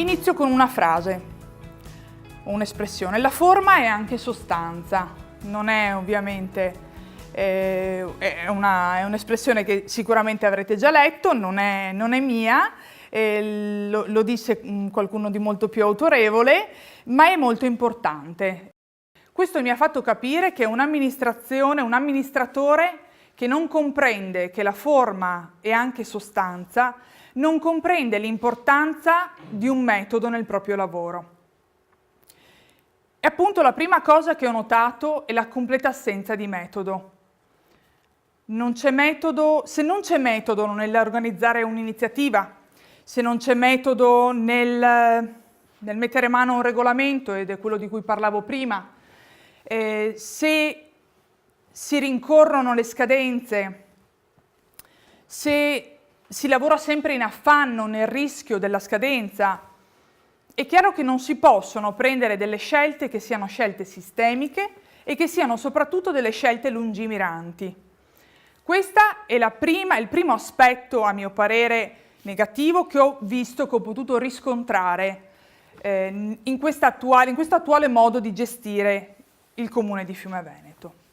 Inizio con una frase, un'espressione. La forma è anche sostanza, non è ovviamente, è un'espressione che sicuramente avrete già letto, non è mia, lo disse qualcuno di molto più autorevole, ma è molto importante. Questo mi ha fatto capire che un'amministrazione, un amministratore che non comprende che la forma è anche sostanza, non comprende l'importanza di un metodo nel proprio lavoro. E appunto la prima cosa che ho notato è la completa assenza di metodo. Non c'è metodo, se non c'è metodo nell'organizzare un'iniziativa, se non c'è metodo nel mettere mano a un regolamento, ed è quello di cui parlavo prima, se si rincorrono le scadenze, se si lavora sempre in affanno nel rischio della scadenza, è chiaro che non si possono prendere delle scelte che siano scelte sistemiche e che siano soprattutto delle scelte lungimiranti. Questo è il primo aspetto, a mio parere, negativo che ho visto, che ho potuto riscontrare in questo attuale modo di gestire il Comune di Fiume Veneto.